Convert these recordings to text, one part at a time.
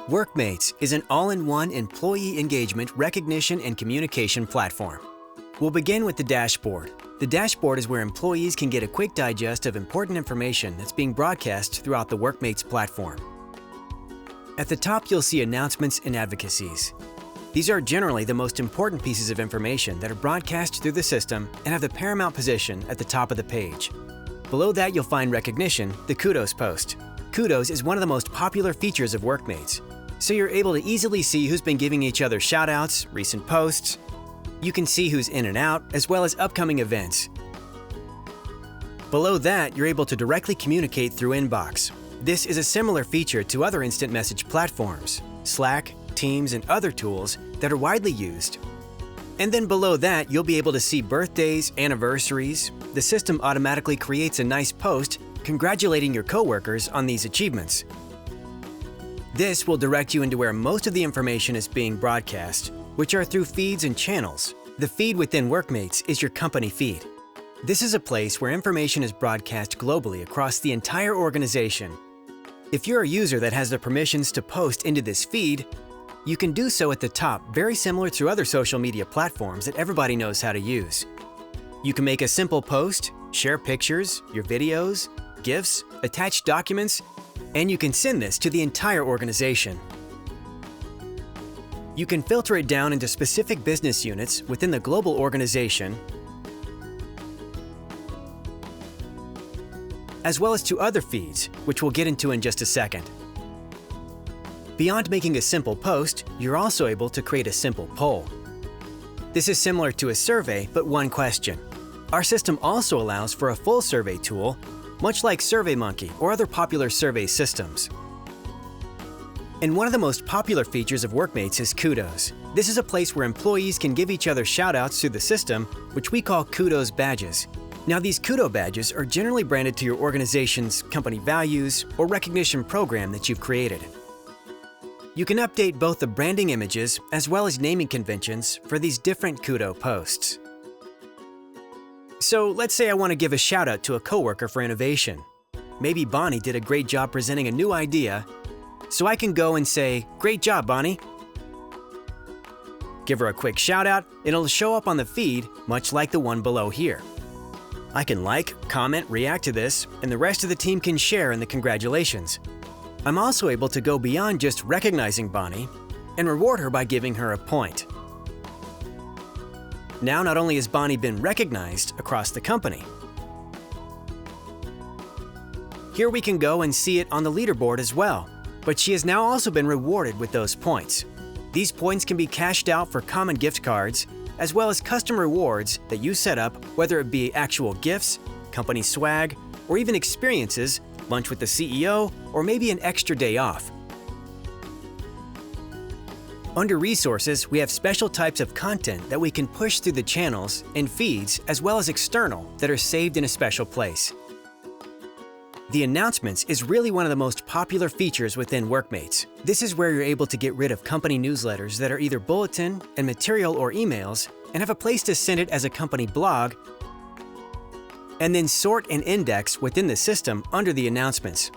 Workmates is an all-in-one employee engagement, recognition, and communication platform. We'll begin with the dashboard. The dashboard is where employees can get a quick digest of important information that's being broadcast throughout the Workmates platform. At the top, you'll see announcements and advocacies. These are generally the most important pieces of information that are broadcast through the system and have the paramount position at the top of the page. Below that, you'll find recognition, the Kudos post. Kudos is one of the most popular features of Workmates, so you're able to easily see who's been giving each other shout-outs, recent posts. You can see who's in and out, as well as upcoming events. Below that, you're able to directly communicate through Inbox. This is a similar feature to other instant message platforms, Slack, Teams, and other tools that are widely used. And then below that, you'll be able to see birthdays, anniversaries. The system automatically creates a nice post congratulating your coworkers on these achievements. This will direct you into where most of the information is being broadcast, which are through feeds and channels. The feed within Workmates is your company feed. This is a place where information is broadcast globally across the entire organization. If you're a user that has the permissions to post into this feed, you can do so at the top, very similar to other social media platforms that everybody knows how to use. You can make a simple post, share pictures, your videos, GIFs, attach documents, and you can send this to the entire organization. You can filter it down into specific business units within the global organization, as well as to other feeds, which we'll get into in just a second. Beyond making a simple post, you're also able to create a simple poll. This is similar to a survey, but one question. Our system also allows for a full survey tool, much like SurveyMonkey or other popular survey systems. And one of the most popular features of Workmates is Kudos. This is a place where employees can give each other shout-outs through the system, which we call Kudos badges. Now, these Kudos badges are generally branded to your organization's company values or recognition program that you've created. You can update both the branding images as well as naming conventions for these different Kudos posts. So let's say I want to give a shout out to a coworker for innovation. Maybe Bonnie did a great job presenting a new idea, so I can go and say, "Great job, Bonnie." Give her a quick shout out, and it'll show up on the feed, much like the one below here. I can like, comment, react to this, and the rest of the team can share in the congratulations. I'm also able to go beyond just recognizing Bonnie and reward her by giving her a point. Now, not only has Bonnie been recognized across the company, here we can go and see it on the leaderboard as well, but she has now also been rewarded with those points. These points can be cashed out for common gift cards, as well as custom rewards that you set up, whether it be actual gifts, company swag, or even experiences, lunch with the CEO, or maybe an extra day off. Under Resources, we have special types of content that we can push through the channels and feeds, as well as external, that are saved in a special place. The Announcements is really one of the most popular features within Workmates. This is where you're able to get rid of company newsletters that are either bulletin and material or emails, and have a place to send it as a company blog, and then sort and index within the system under the Announcements.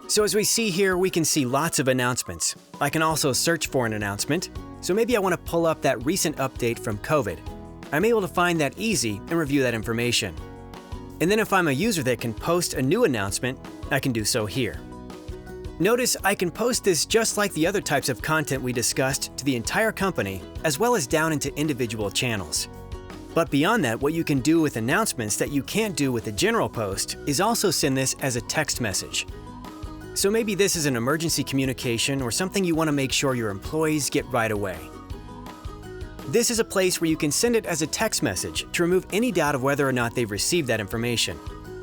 So as we see here, we can see lots of announcements. I can also search for an announcement. So maybe I want to pull up that recent update from COVID. I'm able to find that easy and review that information. And then if I'm a user that can post a new announcement, I can do so here. Notice I can post this just like the other types of content we discussed to the entire company, as well as down into individual channels. But beyond that, what you can do with announcements that you can't do with a general post is also send this as a text message. So maybe this is an emergency communication or something you want to make sure your employees get right away. This is a place where you can send it as a text message to remove any doubt of whether or not they've received that information,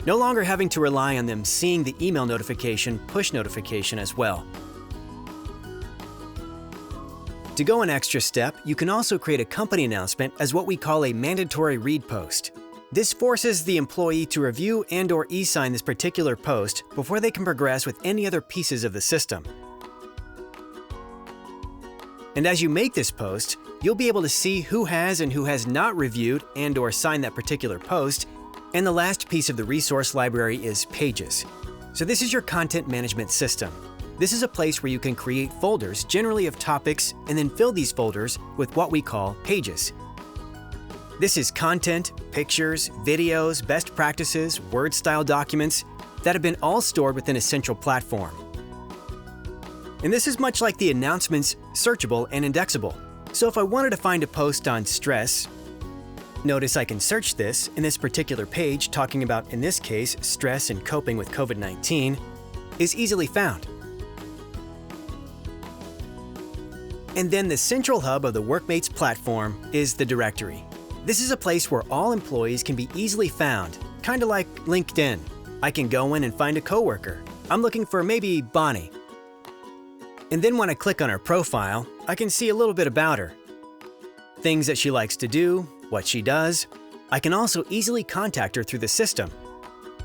no longer having to rely on them seeing the email notification, push notification as well. To go an extra step, you can also create a company announcement as what we call a mandatory read post. This forces the employee to review and/or e-sign this particular post before they can progress with any other pieces of the system. And as you make this post, you'll be able to see who has and who has not reviewed and/or signed that particular post. And the last piece of the resource library is Pages. So this is your content management system. This is a place where you can create folders, generally of topics, and then fill these folders with what we call pages. This is content, pictures, videos, best practices, Word-style documents that have been all stored within a central platform. And this is much like the announcements, searchable and indexable. So if I wanted to find a post on stress, notice I can search this in this particular page talking about, in this case, stress and coping with COVID-19, is easily found. And then the central hub of the Workmates platform is the directory. This is a place where all employees can be easily found, kind of like LinkedIn. I can go in and find a coworker. I'm looking for maybe Bonnie. And then when I click on her profile, I can see a little bit about her. Things that she likes to do, what she does. I can also easily contact her through the system.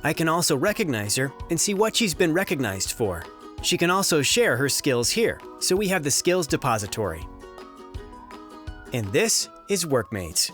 I can also recognize her and see what she's been recognized for. She can also share her skills here, so we have the skills depository. And this is Workmates.